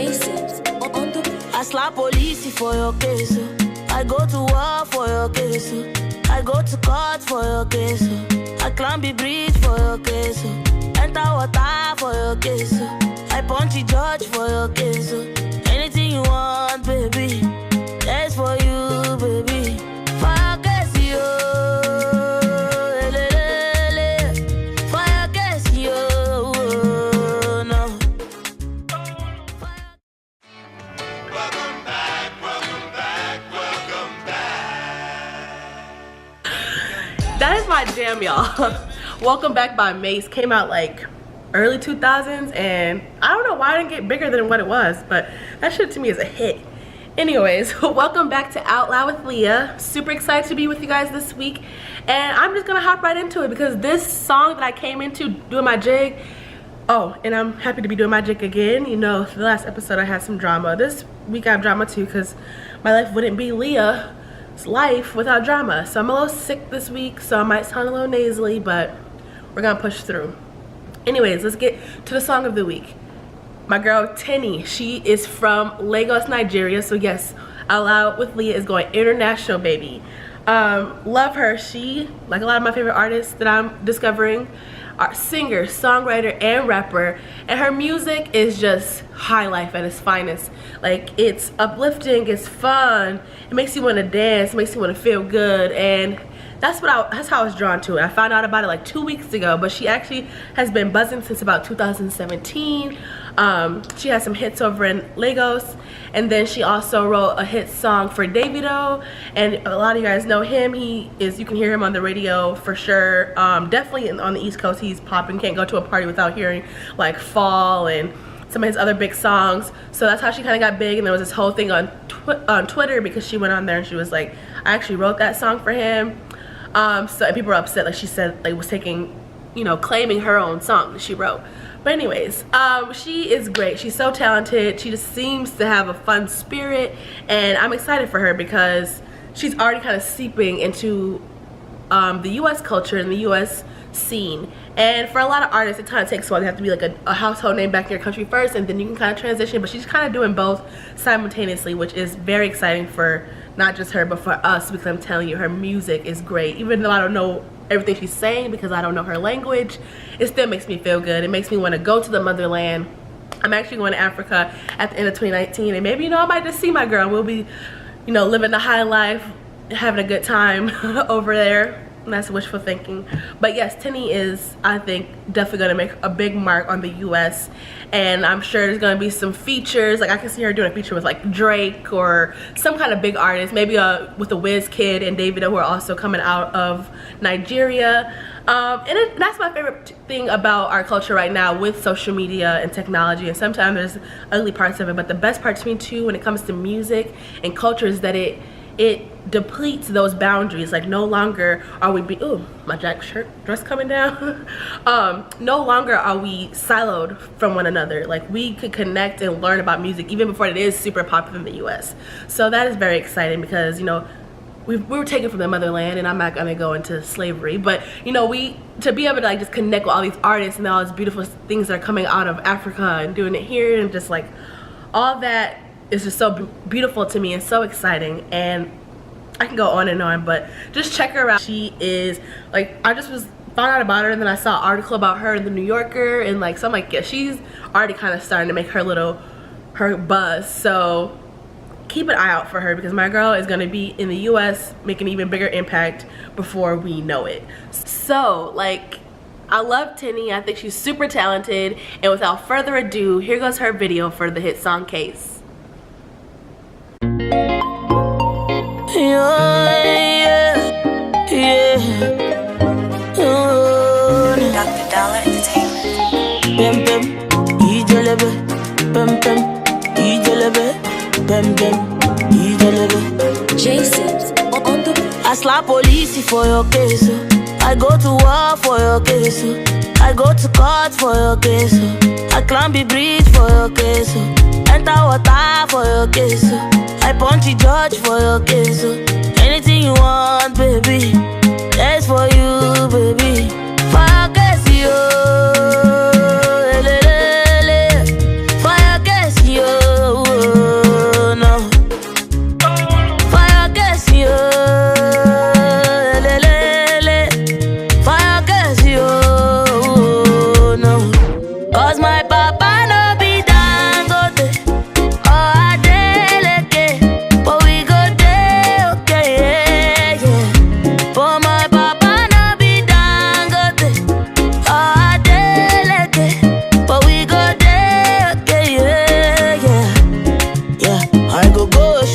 I slap police for your case. I go to war for your case. I go to court for your case. I climb the bridge for your case. Enter water for your case. I punch the judge for your case. Anything you want, baby, that's for you, baby. For your case, yo. For your case, yo. No. Welcome back, welcome back, welcome back. That is my jam, y'all. Welcome Back by Mace came out like early 2000s, and I don't know why I didn't get bigger than what it was, but that shit to me is a hit. Anyways, welcome back to Out Loud with Leah. Super excited to be with you guys this week, and I'm just gonna hop right into it because this song that I came into doing my jig, oh, and I'm happy to be doing my jig again. You know, the last episode I had some drama. This week I have drama too because my life wouldn't be Leah's life without drama. So I'm a little sick this week, so I might sound a little nasally, but we're gonna push through. Anyways, let's get to the song of the week. My girl Teni, she is from Lagos, Nigeria. So yes, Out Loud with Leah is going international, baby. Love her. She, like a lot of my favorite artists that I'm discovering, are singer, songwriter, and rapper. And her music is just high life at its finest. Like, it's uplifting, it's fun, it makes you want to dance, it makes you want to feel good, and that's how I was drawn to it. I found out about it like 2 weeks ago, but she actually has been buzzing since about 2017. She has some hits over in Lagos, and then she also wrote a hit song for Davido, and a lot of you guys know him. You can hear him on the radio for sure. Definitely on the East Coast, he's popping. Can't go to a party without hearing like Fall and some of his other big songs. So that's how she kind of got big, and there was this whole thing on Twitter because she went on there and she was like, I actually wrote that song for him. So people were upset, like she said, like was taking, you know, claiming her own song that she wrote. But anyways, she is great. She's so talented. She just seems to have a fun spirit, and I'm excited for her because she's already kind of seeping into the U.S. culture and the U.S. scene. And for a lot of artists, it kind of takes a while. They have to be like a household name back in your country first, and then you can kind of transition. But she's kind of doing both simultaneously, which is very exciting for not just her, but for us, because I'm telling you, her music is great. Even though I don't know everything she's saying because I don't know her language, it still makes me feel good. It makes me want to go to the motherland. I'm actually going to Africa at the end of 2019, and maybe, you know, I might just see my girl. We'll be, you know, living the high life, having a good time over there. And that's wishful thinking. But yes, Teni is, I think, definitely going to make a big mark on the US, and I'm sure there's going to be some features. Like, I can see her doing a feature with like Drake or some kind of big artist, maybe with the Kid and Davido, who are also coming out of Nigeria. And that's my favorite thing about our culture right now with social media and technology. And sometimes there's ugly parts of it, but the best part to me too when it comes to music and culture is that it depletes those boundaries. Like, no longer are we my jack shirt dress coming down. No longer are we siloed from one another. Like, we could connect and learn about music even before it is super popular in the US. So that is very exciting because, you know, we were taken from the motherland, and I'm not gonna go into slavery, but you know, to be able to like just connect with all these artists and all these beautiful things that are coming out of Africa and doing it here, and just like all that is just so beautiful to me and so exciting. And I can go on and on, but just check her out. She is like, I just found out about her, and then I saw an article about her in the New Yorker, and like, so I'm like, yeah, she's already kind of starting to make her buzz. So keep an eye out for her because my girl is going to be in the US making an even bigger impact before we know it. So like, I love Teni. I think she's super talented, and without further ado, here goes her video for the hit song Case. Dr. Dollar I slap police for your case. I go to war for your case. I go to court for your case. I climb the bridge for your case. Enter water for your case. I punch the judge for your case. Anything you want, baby, that's for you, baby. For your case, yo. For your case, yo.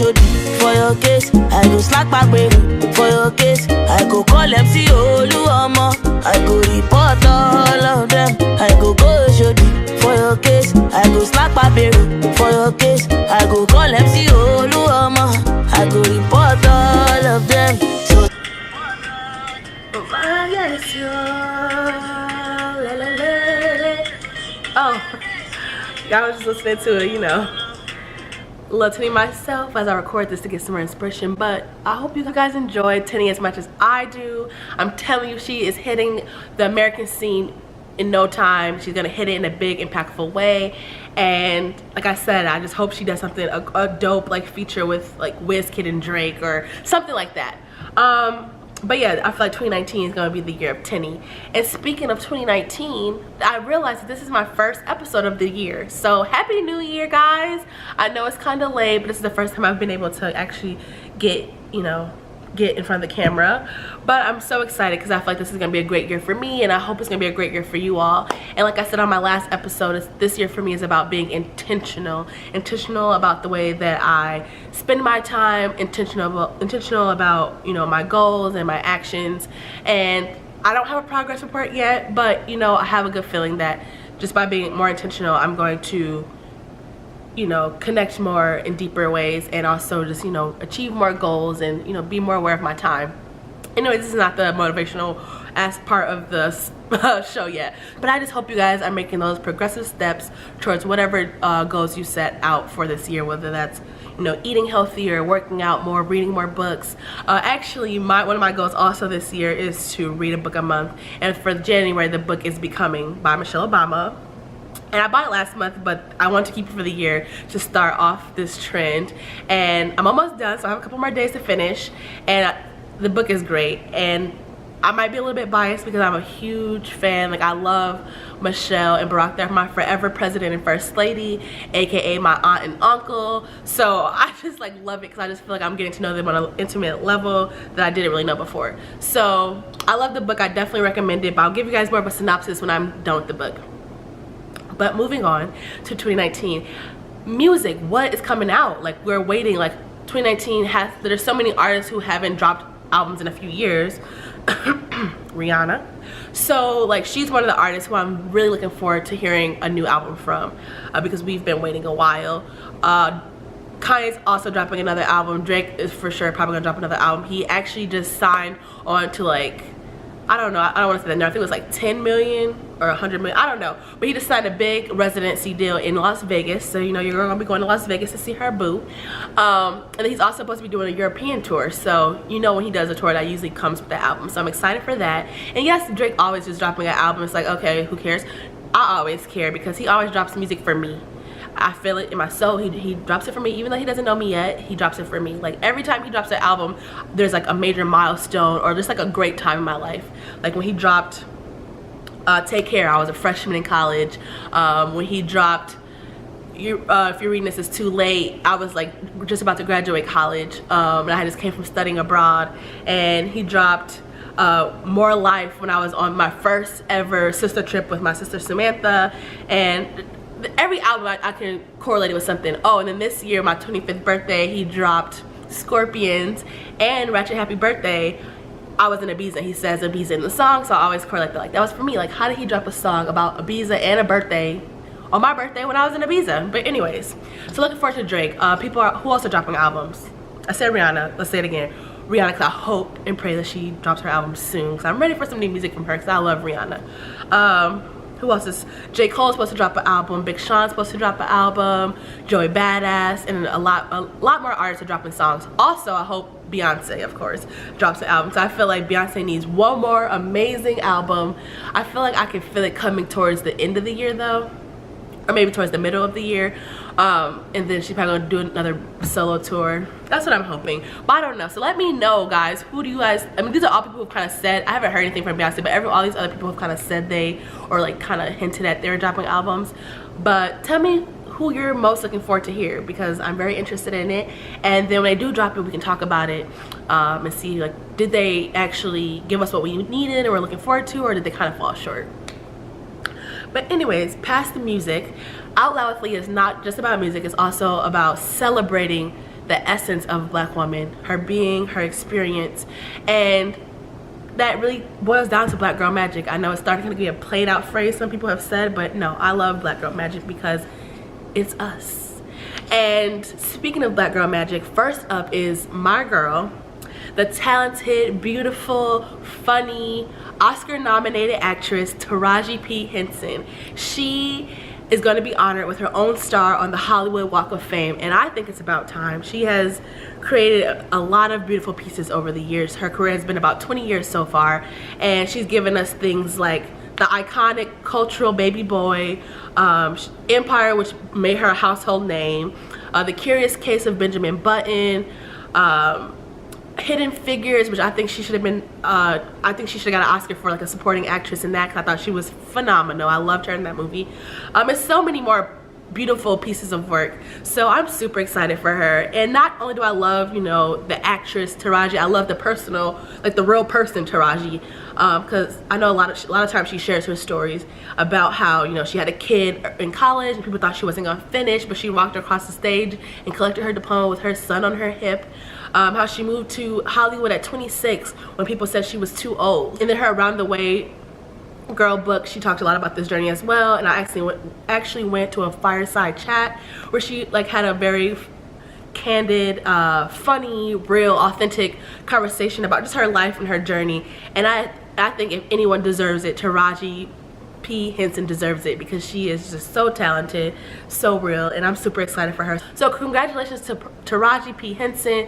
Shodi for your case. I go slack back baby for your case. I go call MC Oluomo. I go report all of them. I go Shodi for your case. I go slack back baby for your case. I go call MC Oluomo. I go report all of them. So oh, y'all was just listening to it, you know, little Teni myself as I record this to get some more inspiration. But I hope you guys enjoyed Teni as much as I do. I'm telling you, she is hitting the American scene in no time. She's gonna hit it in a big, impactful way. And like I said, I just hope she does something, a dope like feature with like Wizkid and Drake or something like that. But yeah, I feel like 2019 is gonna be the year of Teni. And speaking of 2019, I realized that this is my first episode of the year. So happy new year, guys. I know it's kind of late, but this is the first time I've been able to actually get in front of the camera. But I'm so excited because I feel like this is gonna be a great year for me, and I hope it's gonna be a great year for you all. And like I said on my last episode, this year for me is about being intentional about the way that I spend my time, intentional about, you know, my goals and my actions. And I don't have a progress report yet, but you know, I have a good feeling that just by being more intentional, I'm going to, you know, connect more in deeper ways, and also just, you know, achieve more goals and, you know, be more aware of my time. Anyway, this is not the motivational as part of the show yet, but I just hope you guys are making those progressive steps towards whatever goals you set out for this year, whether that's, you know, eating healthier, working out more, reading more books. Actually, one of my goals also this year is to read a book a month, and for January the book is Becoming by Michelle Obama. And I bought it last month, but I want to keep it for the year to start off this trend. And I'm almost done, so I have a couple more days to finish. And the book is great. And I might be a little bit biased because I'm a huge fan. Like, I love Michelle and Barack. They're my forever president and first lady, aka my aunt and uncle. So I just like love it because I just feel like I'm getting to know them on an intimate level that I didn't really know before. So I love the book. I definitely recommend it, but I'll give you guys more of a synopsis when I'm done with the book. But moving on to 2019, music, what is coming out? Like, we're waiting. Like, 2019 there's so many artists who haven't dropped albums in a few years. Rihanna. So like, she's one of the artists who I'm really looking forward to hearing a new album from, because we've been waiting a while. Kanye's also dropping another album. Drake is for sure probably gonna drop another album. He actually just signed on to, like, I don't know, I don't want to say that now. I think it was like 10 million or 100 million, I don't know. But he just signed a big residency deal in Las Vegas. So, you know, you're going to be going to Las Vegas to see her boo. And then he's also supposed to be doing a European tour. So, you know, when he does a tour, that usually comes with the album. So I'm excited for that. And yes, Drake always just dropping an album. It's like, okay, who cares? I always care because he always drops music for me. I feel it in my soul. He drops it for me, even though he doesn't know me yet. He drops it for me. Like, every time he drops an album, there's like a major milestone or just like a great time in my life. Like when he dropped Take Care, I was a freshman in college. When he dropped if you're reading this, it's too late, I was like just about to graduate college, and I just came from studying abroad. And he dropped More Life when I was on my first ever sister trip with my sister Samantha. And every album I can correlate it with something. Oh, and then this year, my 25th birthday, he dropped Scorpions and Ratchet Happy Birthday. I was in Ibiza. He says Ibiza in the song, so I always correlate that. Like, that was for me. Like, how did he drop a song about Ibiza and a birthday on my birthday when I was in Ibiza? But anyways, so looking forward to Drake. Who else are dropping albums? I said Rihanna. Let's say it again. Rihanna, because I hope and pray that she drops her album soon, because I'm ready for some new music from her, because I love Rihanna. Who else is? J. Cole's supposed to drop an album. Big Sean's supposed to drop an album. Joey Badass, and a lot more artists are dropping songs. Also, I hope Beyonce, of course, drops an album. So I feel like Beyonce needs one more amazing album. I feel like I can feel it coming towards the end of the year, though, or maybe towards the middle of the year. And then she's probably gonna do another solo tour. That's what I'm hoping, but I don't know. So let me know, guys. Who do you guys? I mean, these are all people who've kind of said. I haven't heard anything from Beyonce, but all these other people have kind of said or like kind of hinted at they're dropping albums. But tell me who you're most looking forward to hear, because I'm very interested in it. And then when they do drop it, we can talk about it and see, like, did they actually give us what we needed or we're looking forward to, or did they kind of fall short? But anyways, past the music, Out Loud with Leah is not just about music. It's also about celebrating the essence of a Black woman, her being, her experience, and that really boils down to Black Girl Magic. I know it's starting to be a played out phrase some people have said, but no, I love Black Girl Magic because it's us. And speaking of Black Girl Magic, first up is my girl, the talented, beautiful, funny, Oscar-nominated actress Taraji P. Henson. She is going to be honored with her own star on the Hollywood Walk of Fame, and I think it's about time. She has created a lot of beautiful pieces over the years. Her career has been about 20 years so far, and she's given us things like the iconic cultural Baby Boy, Empire, which made her a household name, The Curious Case of Benjamin Button, Hidden Figures, which I think she should have been, I think she should have got an Oscar for like a supporting actress in that, because I thought she was phenomenal. I loved her in that movie. And so many more beautiful pieces of work. So I'm super excited for her. And not only do I love, you know, the actress Taraji, I love the personal, like the real person Taraji, because I know a lot of times she shares her stories about how, you know, she had a kid in college and people thought she wasn't gonna finish, but she walked across the stage and collected her diploma with her son on her hip. How she moved to Hollywood at 26 when people said she was too old. And then her Around the Way Girl book, she talked a lot about this journey as well. And I actually went to a fireside chat where she like had a very candid, funny, real, authentic conversation about just her life and her journey. And I think if anyone deserves it, Taraji P. Henson deserves it, because she is just so talented, so real, and I'm super excited for her. So congratulations to Taraji P. Henson.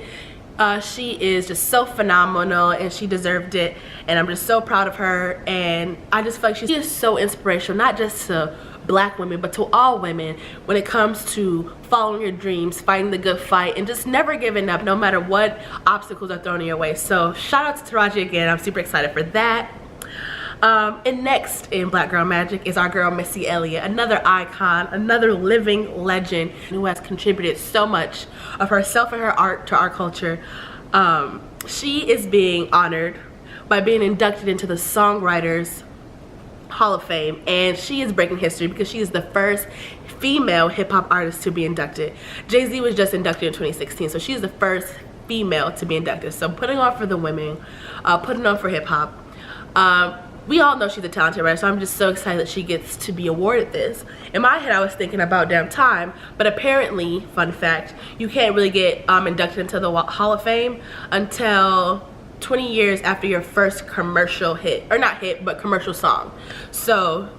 She is just so phenomenal, and she deserved it, and I'm just so proud of her. And I just feel like she is so inspirational, not just to Black women, but to all women when it comes to following your dreams, fighting the good fight, and just never giving up no matter what obstacles are thrown in your way. So shout out to Taraji again. I'm super excited for that. And next in Black Girl Magic is our girl Missy Elliott, another icon, another living legend who has contributed so much of herself and her art to our culture. She is being honored by being inducted into the Songwriters Hall of Fame, and she is breaking history because she is the first female hip-hop artist to be inducted. Jay-Z was just inducted in 2016, so she's the first female to be inducted. So putting on for the women, putting on for hip-hop. We all know she's a talented writer, so I'm just so excited that she gets to be awarded this. In my head, I was thinking about damn time, but apparently, fun fact, you can't really get inducted into the Hall of Fame until 20 years after your first commercial hit, or not hit, but commercial song. So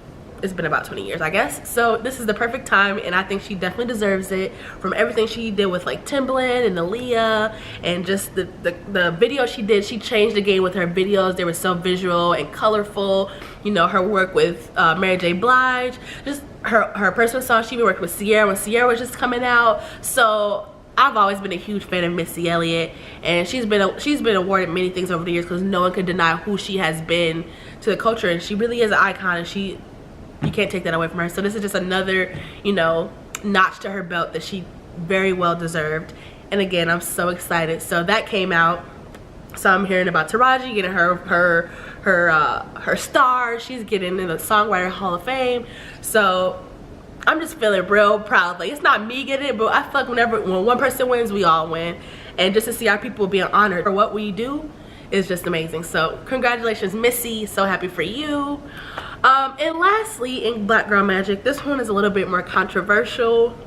it's been about 20 years, I guess. So this is the perfect time, and I think she definitely deserves it from everything she did with like Timbaland and Aaliyah, and just the video she did. She changed the game with her videos. They were so visual and colorful. You know, her work with Mary J. Blige, just her personal songs. She worked with Sierra when Sierra was just coming out. So I've always been a huge fan of Missy Elliott, and she's been awarded many things over the years, because no one could deny who she has been to the culture, and she really is an icon, and you can't take that away from her. So this is just another, you know, notch to her belt that she very well deserved. And again, I'm so excited. So that came out. So I'm hearing about Taraji getting her star. She's getting in the Songwriter Hall of Fame. So I'm just feeling real proud. Like, it's not me getting it, but I feel like when one person wins, we all win. And just to see our people being honored for what we do is just amazing. So congratulations, Missy. So happy for you. And lastly, in Black Girl Magic, this one is a little bit more controversial,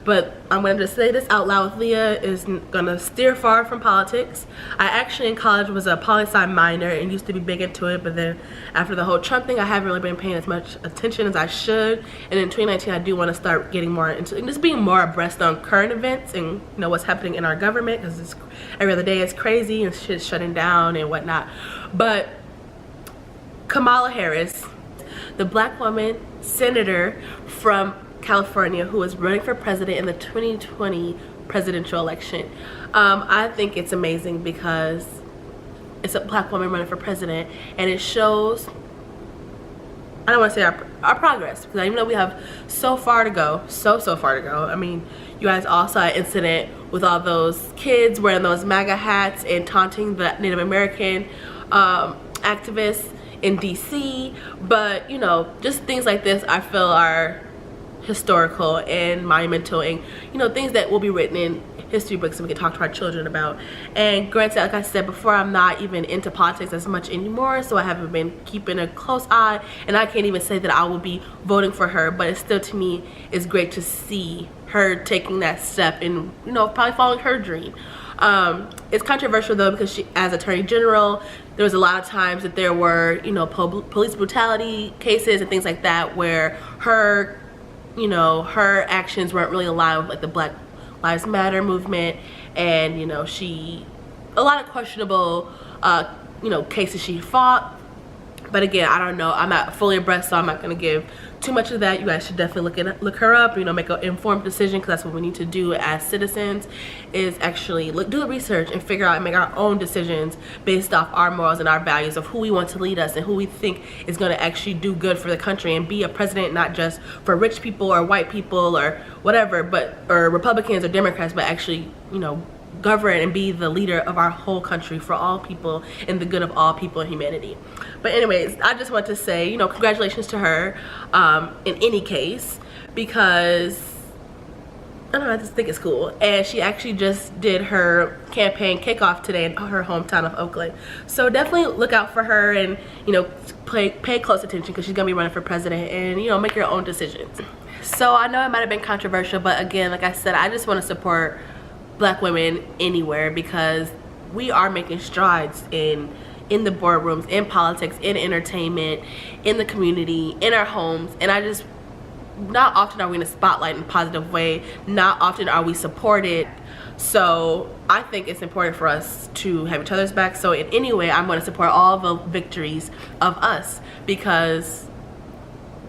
but I'm gonna just say this out loud. Leah is gonna steer far from politics. I actually in college was a poli-sci minor and used to be big into it, but then after the whole Trump thing, I haven't really been paying as much attention as I should. And in 2019, I do want to start getting more into just being more abreast on current events and, you know, what's happening in our government, because every other day it's crazy and shit's shutting down and whatnot. But Kamala Harris, the Black woman senator from California who is running for president in the 2020 presidential election. I think it's amazing because it's a Black woman running for president, and it shows, I don't want to say our progress, because I even know we have so far to go, so far to go. I mean, you guys all saw an incident with all those kids wearing those MAGA hats and taunting the Native American activists in DC. But, you know, just things like this I feel are historical and monumental, and, you know, things that will be written in history books that we can talk to our children about. And granted, like I said before, I'm not even into politics as much anymore, so I haven't been keeping a close eye, and I can't even say that I will be voting for her, but it still, to me, is great to see her taking that step and, you know, probably following her dream. It's controversial though, because she, as Attorney General, there was a lot of times that there were, you know, police brutality cases and things like that where her, you know, her actions weren't really aligned with like the Black Lives Matter movement, and, you know, a lot of questionable, you know, cases she fought. But again, I don't know, I'm not fully abreast, so I'm not going to give too much of that. You guys should definitely look her up, you know, make an informed decision, because that's what we need to do as citizens, is actually do the research and figure out and make our own decisions based off our morals and our values of who we want to lead us and who we think is going to actually do good for the country and be a president, not just for rich people or white people or whatever, but or Republicans or Democrats, but actually, you know, govern and be the leader of our whole country for all people and the good of all people and humanity. But anyways, I just want to say, you know, congratulations to her in any case, because I don't know, I just think it's cool. And she actually just did her campaign kickoff today in her hometown of Oakland. So definitely look out for her and, you know, pay close attention, because she's gonna be running for president, and, you know, make your own decisions. So I know it might have been controversial, but again, like I said, I just want to support Black women anywhere, because we are making strides in the boardrooms, in politics, in entertainment, in the community, in our homes. And I just, not often are we in a spotlight in a positive way, not often are we supported. So I think it's important for us to have each other's back. So in any way, I'm going to support all the victories of us, because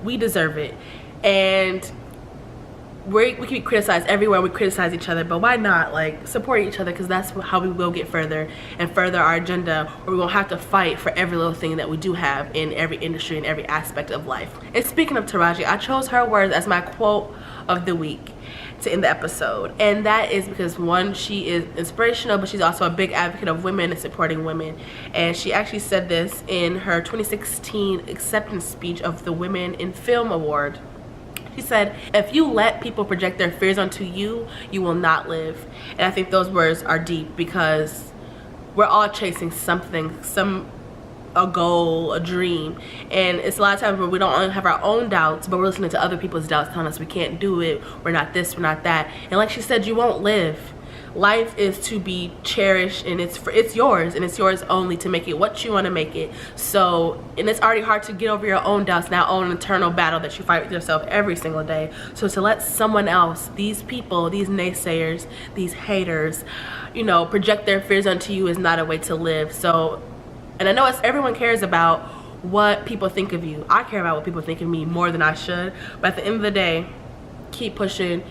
we deserve it. And we can be criticized everywhere, we criticize each other, but why not like support each other, because that's how we will get further and further our agenda, or we won't have to fight for every little thing that we do have in every industry and every aspect of life. And speaking of Taraji, I chose her words as my quote of the week to end the episode, and that is because, one, she is inspirational, but she's also a big advocate of women and supporting women. And she actually said this in her 2016 acceptance speech of the Women in Film Award. She said, "If you let people project their fears onto you, you will not live." And I think those words are deep, because we're all chasing something, a goal, a dream. And it's a lot of times where we don't only have our own doubts, but we're listening to other people's doubts telling us we can't do it, we're not this, we're not that. And like she said, you won't live. Life is to be cherished, and it's yours, and it's yours only to make it what you want to make it. So, and it's already hard to get over your own doubts, now own internal battle that you fight with yourself every single day. So to let someone else, these people, these naysayers, these haters, you know, project their fears onto you is not a way to live. So, and I know everyone cares about what people think of you. I care about what people think of me more than I should, but at the end of the day, keep pushing.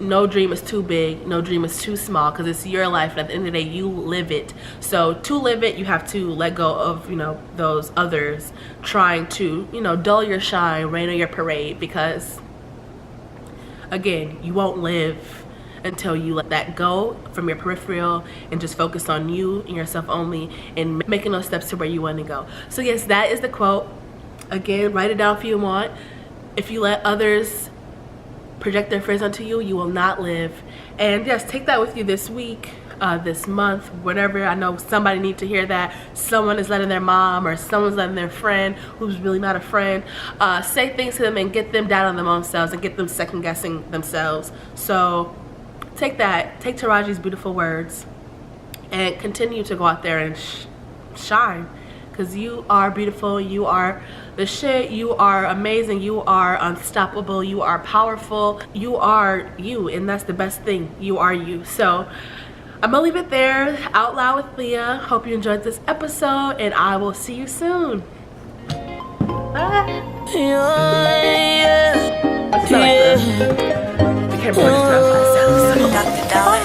No dream is too big, no dream is too small, because it's your life, and at the end of the day, you live it. So to live it, you have to let go of, you know, those others trying to, you know, dull your shine, rain on your parade, because again, you won't live until you let that go from your peripheral and just focus on you and yourself only, and making those steps to where you want to go. So yes, that is the quote. Again, write it down if you want. If you let others project their fears onto you, you will not live. And yes, take that with you this week, this month, whatever. I know somebody needs to hear that. Someone is letting their mom, or someone's letting their friend who's really not a friend, say things to them and get them down on their own selves and get them second guessing themselves. So take that, take Taraji's beautiful words, and continue to go out there and shine, because you are beautiful, you are the shit, you are amazing, you are unstoppable, you are powerful, you are you, and that's the best thing. You are you. So I'm gonna leave it there. Out Loud with Leah. Hope you enjoyed this episode, and I will see you soon. Bye. I feel like the camera just turned myself. Dr. Dollar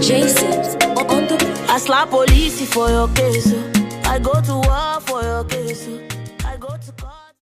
Jason on the I slap police for your case. I go to war for your case.